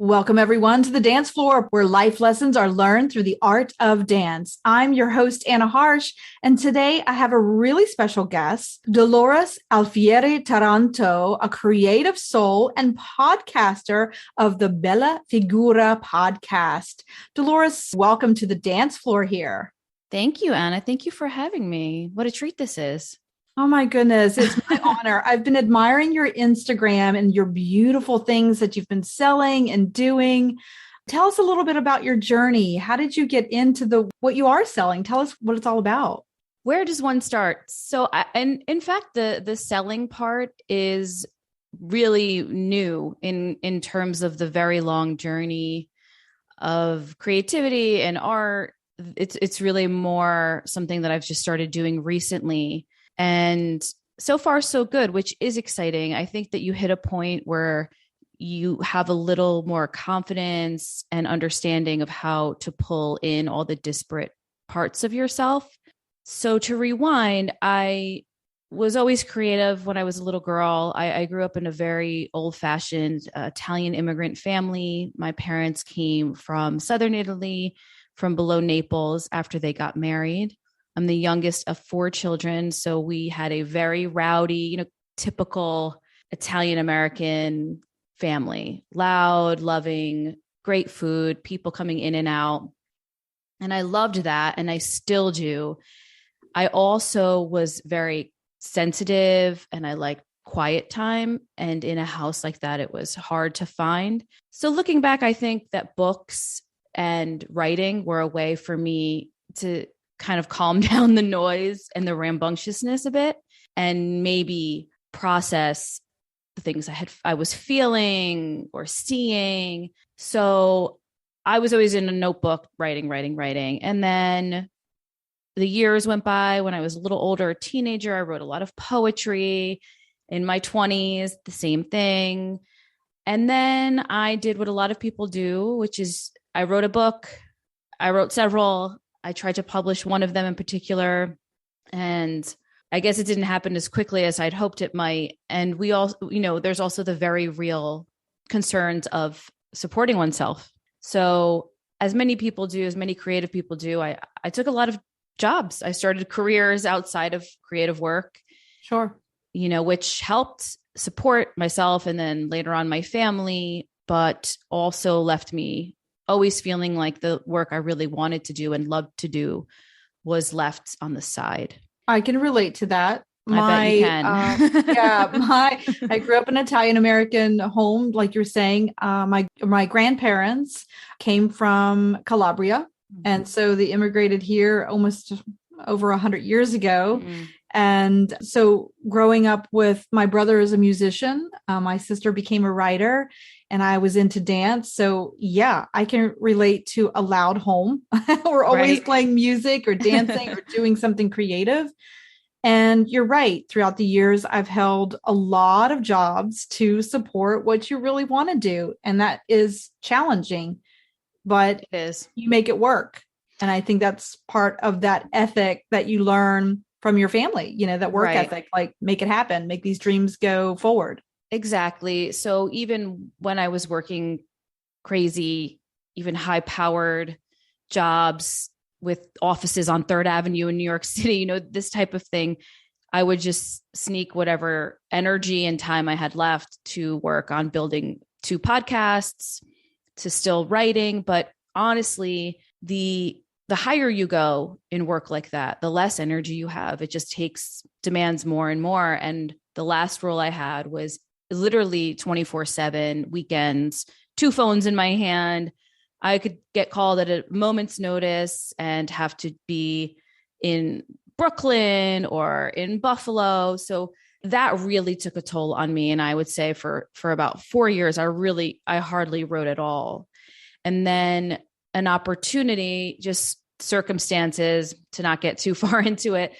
Welcome, everyone, to the dance floor where life lessons are learned through the art of dance. I'm your host, Anna Harsh, and today I have a really special guest, Dolores Alfieri Taranto, a creative soul and podcaster of the Bella Figura podcast. Dolores, welcome to the dance floor here. Thank you, Anna. Thank you for having me. What a treat this is. Oh my goodness, it's my honor. I've been admiring your Instagram and your beautiful things that you've been selling and doing. Tell us a little bit about your journey. How did you get into what you are selling? Tell us what it's all about. Where does one start? And in fact, the selling part is really new in terms of the very long journey of creativity and art. It's really more something that I've just started doing recently. And so far, so good, which is exciting. I think that you hit a point where you have a little more confidence and understanding of how to pull in all the disparate parts of yourself. So to rewind, I was always creative when I was a little girl. I grew up in a very old-fashioned Italian immigrant family. My parents came from Southern Italy, from below Naples after they got married. I'm the youngest of 4 children. So we had a very rowdy, typical Italian-American family, loud, loving, great food, people coming in and out. And I loved that. And I still do. I also was very sensitive and I liked quiet time. And in a house like that, it was hard to find. So looking back, I think that books and writing were a way for me to kind of calm down the noise and the rambunctiousness a bit and maybe process the things I was feeling or seeing. So I was always in a notebook writing. And then the years went by. When I was a little older, a teenager, I wrote a lot of poetry. In my 20s, the same thing. And then I did what a lot of people do, which is I wrote a book. I wrote several. I tried to publish one of them in particular, and I guess it didn't happen as quickly as I'd hoped it might. And we all, there's also the very real concerns of supporting oneself. So as many people do, as many creative people do, I took a lot of jobs. I started careers outside of creative work. Sure. Which helped support myself and then later on my family, but also left me always feeling like the work I really wanted to do and loved to do was left on the side. I can relate to that. I bet you can. I grew up in an Italian-American home, like you're saying. My grandparents came from Calabria. Mm-hmm. And so they immigrated here almost over 100 years ago. Mm-hmm. And so growing up with my brother as a musician, my sister became a writer, and I was into dance. So yeah, I can relate to a loud home. We're always playing music or dancing or doing something creative. And you're right. Throughout the years, I've held a lot of jobs to support what you really want to do. And that is challenging, but it is. You make it work. And I think that's part of that ethic that you learn from your family, that work ethic, like make it happen, make these dreams go forward. Exactly. So even when I was working crazy, even high powered jobs with offices on 3rd Avenue in New York City, this type of thing, I would just sneak whatever energy and time I had left to work on building 2 podcasts, to still writing. But honestly, the higher you go in work like that, the less energy you have. It just demands more and more. And the last role I had was literally 24/7 weekends, 2 phones in my hand. I could get called at a moment's notice and have to be in Brooklyn or in Buffalo. So that really took a toll on me. And I would say for about 4 years, I hardly wrote at all. And then an opportunity, just circumstances, to not get too far into it,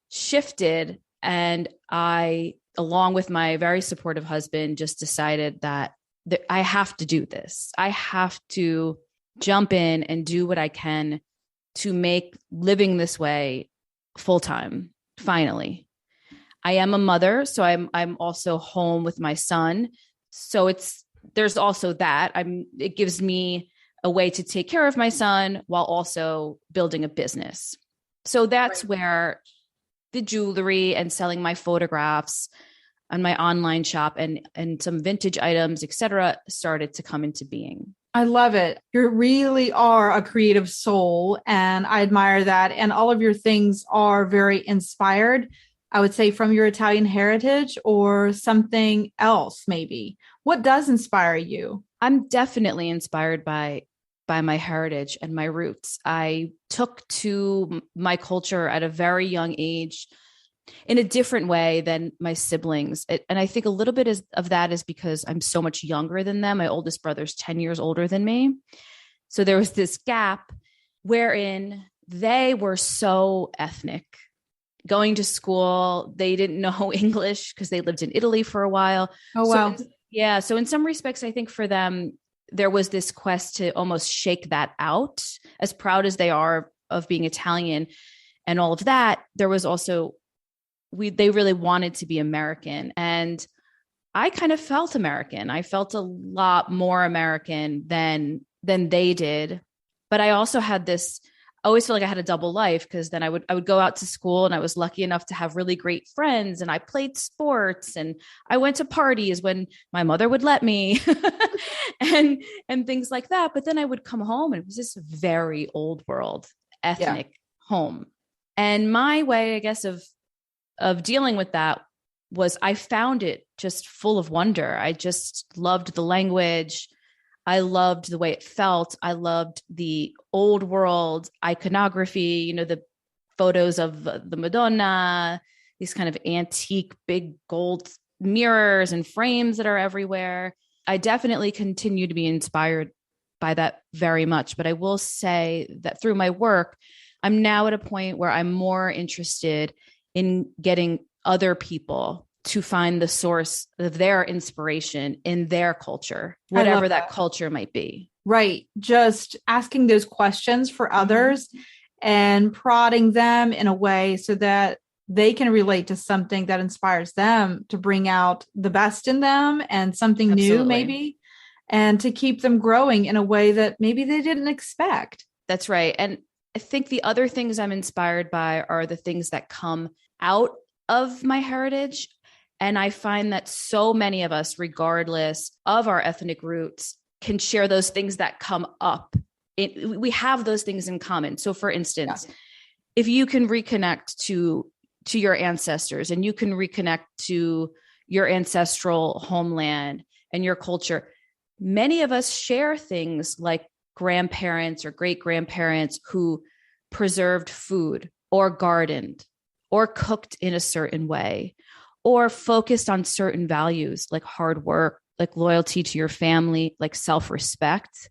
shifted. And I, along with my very supportive husband, just decided that I have to do this. I have to jump in and do what I can to make living this way full-time. Finally, I am a mother, so I'm also home with my son. So it's there's also that. It gives me a way to take care of my son while also building a business. So that's where the jewelry and selling my photographs on my online shop and some vintage items, etc., started to come into being. I love it. You really are a creative soul, and I admire that. And all of your things are very inspired, I would say, from your Italian heritage or something else, maybe. What does inspire you? I'm definitely inspired by my heritage and my roots. I took to my culture at a very young age in a different way than my siblings. And I think a little bit of that is because I'm so much younger than them. My oldest brother's 10 years older than me. So there was this gap wherein they were so ethnic. Going to school, they didn't know English because they lived in Italy for a while. Oh, wow. So in some respects, I think for them, there was this quest to almost shake that out. As proud as they are of being Italian and all of that, there was also they really wanted to be American. And I kind of felt American. I felt a lot more American than they did. But I also had this, I always felt like I had a double life, because then I would go out to school, and I was lucky enough to have really great friends, and I played sports, and I went to parties when my mother would let me and things like that. But then I would come home, and it was this very old world ethnic home. And my way, I guess, of dealing with that was I found it just full of wonder. I just loved the language. I loved the way it felt. I loved the old world iconography, the photos of the Madonna, these kind of antique big gold mirrors and frames that are everywhere. I definitely continue to be inspired by that very much. But I will say that through my work, I'm now at a point where I'm more interested in getting other people to find the source of their inspiration in their culture, whatever that culture might be. Right. Just asking those questions for others and prodding them in a way so that they can relate to something that inspires them to bring out the best in them and something new, maybe, and to keep them growing in a way that maybe they didn't expect. That's right. And I think the other things I'm inspired by are the things that come out of my heritage. And I find that so many of us, regardless of our ethnic roots, can share those things that come up. We have those things in common. So for instance, if you can reconnect to your ancestors, and you can reconnect to your ancestral homeland and your culture, many of us share things like grandparents or great grandparents who preserved food or gardened or cooked in a certain way or focused on certain values like hard work, like loyalty to your family, like self-respect,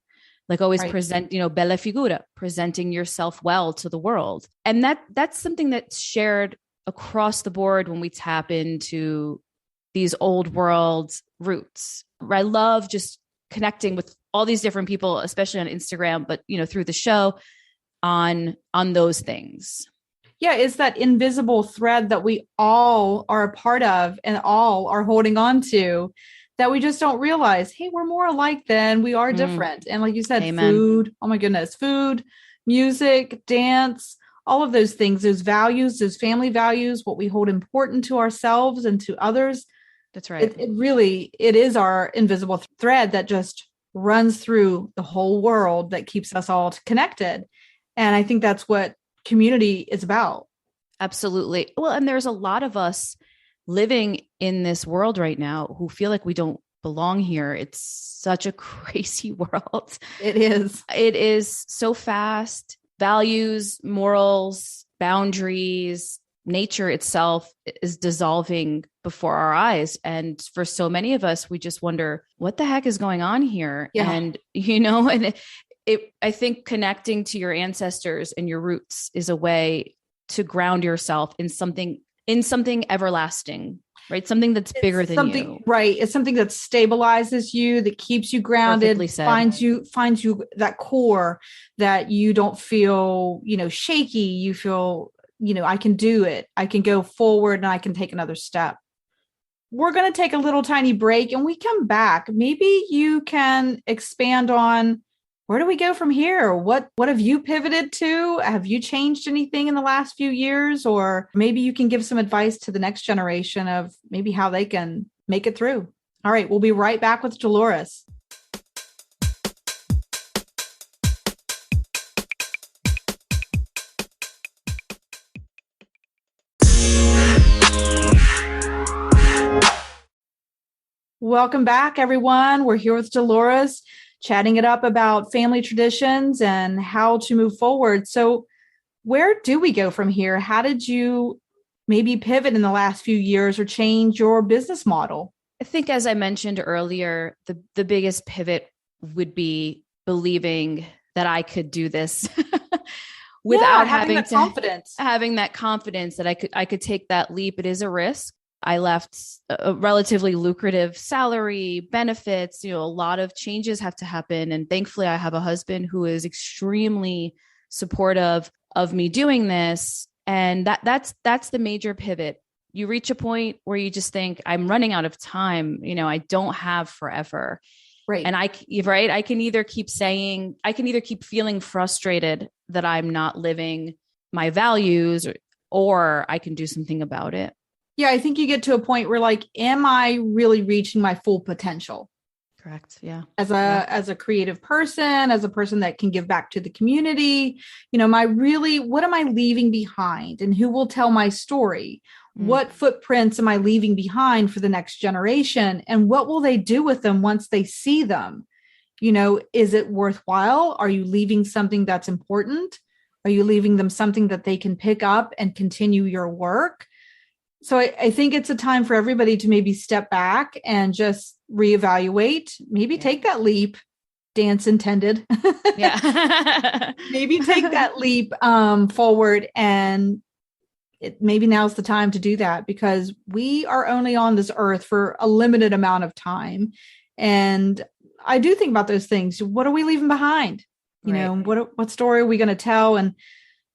like always present, Bella Figura, presenting yourself well to the world. And that's something that's shared across the board when we tap into these old world roots. I love just connecting with all these different people, especially on Instagram, but through the show on those things. Yeah, it's that invisible thread that we all are a part of and all are holding on to, that we just don't realize, hey, we're more alike than we are different. And like you said, food, oh my goodness, food, music, dance, all of those things, those values, those family values, what we hold important to ourselves and to others. That's right. It is our invisible thread that just runs through the whole world that keeps us all connected. And I think that's what community is about. Absolutely. Well, and there's a lot of us living in this world right now who feel like we don't belong here. It's such a crazy world. It is. It is so fast. Values, morals, boundaries, nature itself is dissolving before our eyes. And for so many of us, we just wonder, what the heck is going on here? Yeah. And, I think connecting to your ancestors and your roots is a way to ground yourself in something everlasting, right? Something that's bigger than you. Right. It's something that stabilizes you, that keeps you grounded, finds you that core that you don't feel, shaky. You feel, I can do it. I can go forward and I can take another step. we're going to take a little tiny break and we come back. Maybe you can expand on where do we go from here? What have you pivoted to? Have you changed anything in the last few years? Or maybe you can give some advice to the next generation of maybe how they can make it through. All right, we'll be right back with Dolores. Welcome back, everyone. We're here with Dolores, chatting it up about family traditions and how to move forward. So where do we go from here? How did you maybe pivot in the last few years or change your business model? I think, as I mentioned earlier, the biggest pivot would be believing that I could do this without having that confidence that I could take that leap. It is a risk. I left a relatively lucrative salary, benefits, a lot of changes have to happen. And thankfully I have a husband who is extremely supportive of me doing this. And that's the major pivot. You reach a point where you just think, I'm running out of time. I don't have forever. Right. And I can either keep feeling frustrated that I'm not living my values, or I can do something about it. Yeah, I think you get to a point where am I really reaching my full potential? Correct. Yeah. As a creative person, as a person that can give back to the community, what am I leaving behind and who will tell my story? What footprints am I leaving behind for the next generation? And what will they do with them once they see them? Is it worthwhile? Are you leaving something that's important? Are you leaving them something that they can pick up and continue your work? So I think it's a time for everybody to maybe step back and just reevaluate, maybe take that leap, dance intended. Yeah. Maybe take that leap forward, and maybe now's the time to do that, because we are only on this earth for a limited amount of time. And I do think about those things. What are we leaving behind? What story are we going to tell? And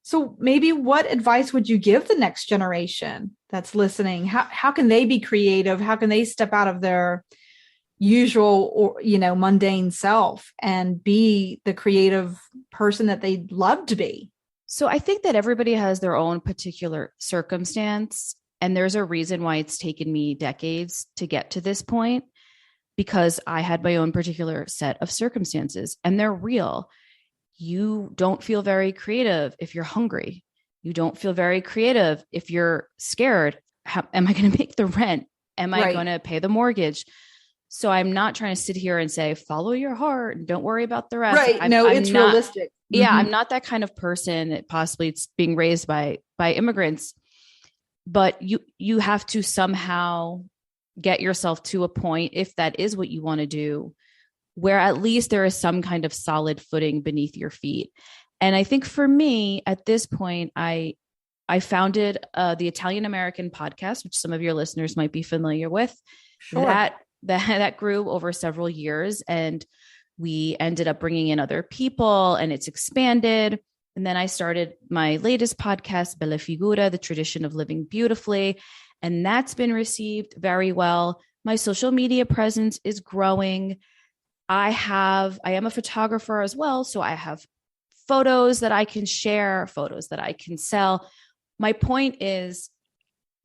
so maybe what advice would you give the next generation that's listening? How can they be creative? How can they step out of their usual or, mundane self and be the creative person that they'd love to be? So I think that everybody has their own particular circumstance, and there's a reason why it's taken me decades to get to this point, because I had my own particular set of circumstances, and they're real. You don't feel very creative if you're hungry. You don't feel very creative if you're scared. Am I going to make the rent? Am I going to pay the mortgage? So I'm not trying to sit here and say, follow your heart and don't worry about the rest. Right. It's realistic. Yeah. Mm-hmm. I'm not that kind of person. Possibly it's being raised by immigrants, but you have to somehow get yourself to a point, if that is what you want to do, where at least there is some kind of solid footing beneath your feet. And I think for me at this point, I founded the Italian American podcast, which some of your listeners might be familiar with. Sure. That grew over several years, and we ended up bringing in other people, and it's expanded. And then I started my latest podcast, Bella Figura, the tradition of living beautifully. And that's been received very well. My social media presence is growing. I am a photographer as well. So I have photos that I can share, photos that I can sell. My point is,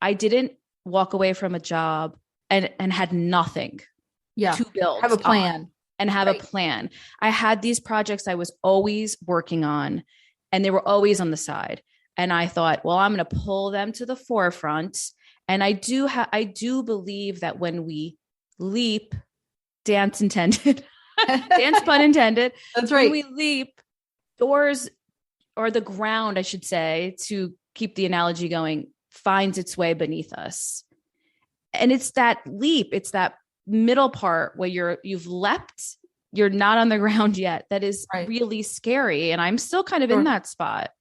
I didn't walk away from a job and had nothing to build. Have a plan. And have a plan. I had these projects I was always working on, and they were always on the side. And I thought, well, I'm going to pull them to the forefront. And I do believe that when we leap, dance intended, dance pun intended. That's right. When we leap, doors, or the ground, I should say, to keep the analogy going, finds its way beneath us. And it's that leap. It's that middle part where you've leapt, you're not on the ground yet. That is really scary. And I'm still kind of in that spot.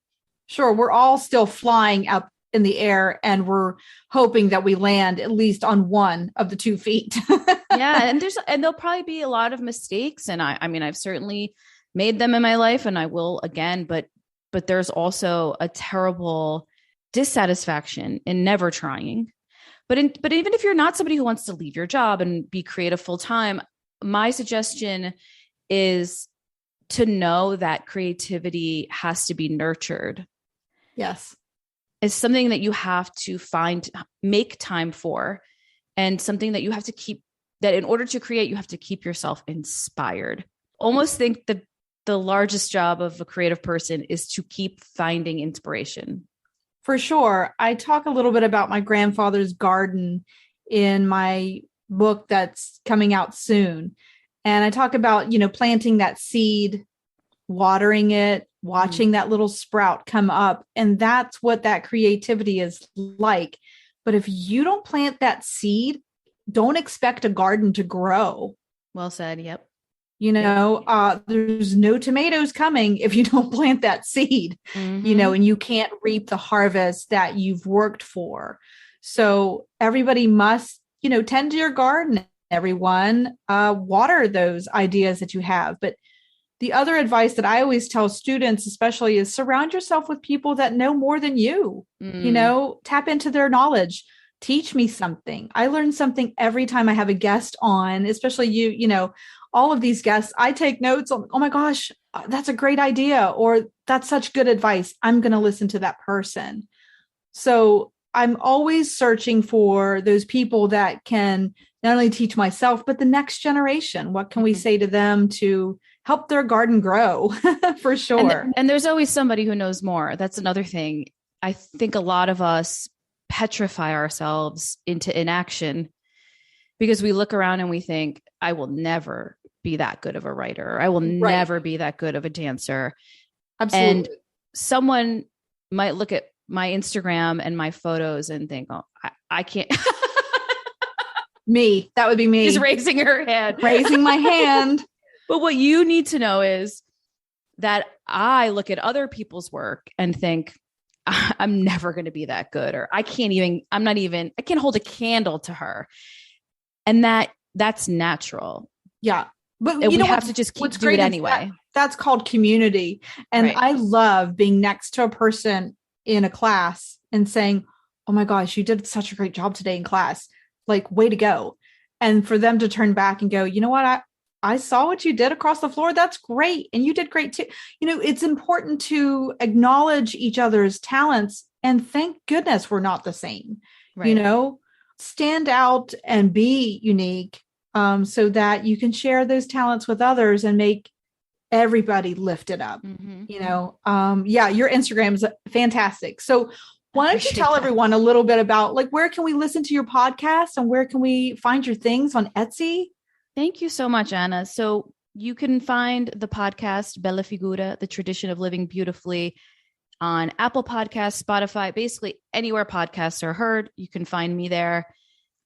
Sure. We're all still flying up in the air, and we're hoping that we land at least on one of the 2 feet. Yeah. And there'll probably be a lot of mistakes. And I mean, I've certainly made them in my life, and I will again, but there's also a terrible dissatisfaction in never trying. But even if you're not somebody who wants to leave your job and be creative full time, my suggestion is to know that creativity has to be nurtured. Yes. It's something that you have to make time for, and something that you have to keep, that in order to create, you have to keep yourself inspired. Almost think that the largest job of a creative person is to keep finding inspiration. For sure. I talk a little bit about my grandfather's garden in my book that's coming out soon. And I talk about, planting that seed, watering it, watching that little sprout come up. And that's what that creativity is like. But if you don't plant that seed, don't expect a garden to grow. Well said. Yep. There's no tomatoes coming if you don't plant that seed, and you can't reap the harvest that you've worked for. So everybody must, tend to your garden, everyone, water those ideas that you have. But the other advice that I always tell students, especially, is surround yourself with people that know more than you, tap into their knowledge. Teach me something. I learn something every time I have a guest on, especially all of these guests. I take notes on, oh my gosh, that's a great idea, or that's such good advice. I'm going to listen to that person. So I'm always searching for those people that can not only teach myself, but the next generation. What can we say to them to help their garden grow? For sure. And there's always somebody who knows more. That's another thing. I think a lot of us petrify ourselves into inaction because we look around and we think, I will never be that good of a writer. I will never be that good of a dancer. Absolutely. And someone might look at my Instagram and my photos and think, oh, I can't. Me. That would be me. She's raising her hand. Raising my hand. But what you need to know is that I look at other people's work and think, I'm never going to be that good, or I can't hold a candle to her. And that's natural. Yeah. But we have to just keep doing it anyway. That's called community. And I love being next to a person in a class and saying, oh my gosh, you did such a great job today in class. Like, way to go. And for them to turn back and go, you know what? I saw what you did across the floor. That's great. And you did great too. It's important to acknowledge each other's talents, and thank goodness we're not the same. Stand out and be unique, so that you can share those talents with others and make everybody lift it up. Your Instagram is fantastic. So why don't you tell everyone a little bit about, like, where can we listen to your podcast and where can we find your things on Etsy? Thank you so much, Anna. So you can find the podcast Bella Figura, The Tradition of Living Beautifully, on Apple Podcasts, Spotify, basically anywhere podcasts are heard. You can find me there.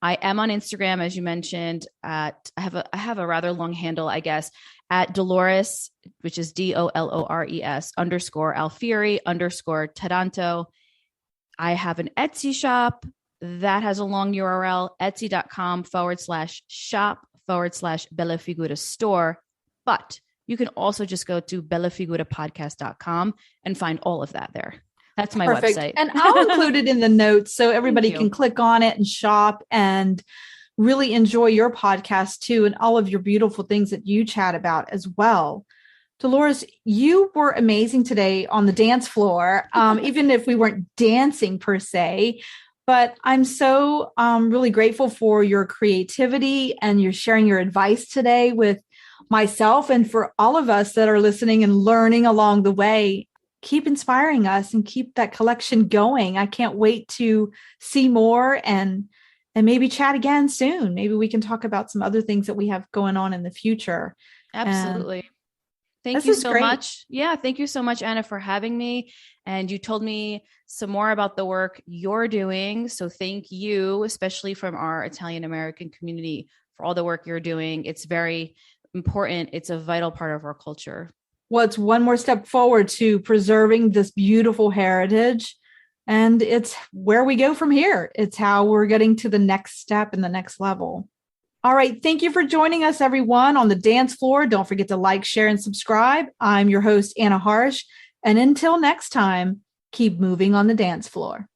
I am on Instagram, as you mentioned, I have a rather long handle, I guess, at Dolores, which is DOLORES _Alfieri _Taranto. I have an Etsy shop that has a long URL, etsy.com/shop/Bella Figura store. But you can also just go to bellafigurapodcast.com and find all of that there. That's my website. And I'll include it in the notes so everybody can click on it and shop and really enjoy your podcast too, and all of your beautiful things that you chat about as well. Dolores, you were amazing today on the dance floor, even if we weren't dancing per se. But I'm so really grateful for your creativity and your sharing your advice today with myself and for all of us that are listening and learning along the way. Keep inspiring us and keep that collection going. I can't wait to see more and maybe chat again soon. Maybe we can talk about some other things that we have going on in the future. Absolutely. Thank you so much. Yeah. Thank you so much, Anna, for having me. And you told me some more about the work you're doing. So thank you, especially from our Italian American community, for all the work you're doing. It's very important. It's a vital part of our culture. Well, it's one more step forward to preserving this beautiful heritage. And it's where we go from here. It's how we're getting to the next step and the next level. All right. Thank you for joining us, everyone, on the dance floor. Don't forget to like, share, and subscribe. I'm your host, Anna Harsh. And until next time, keep moving on the dance floor.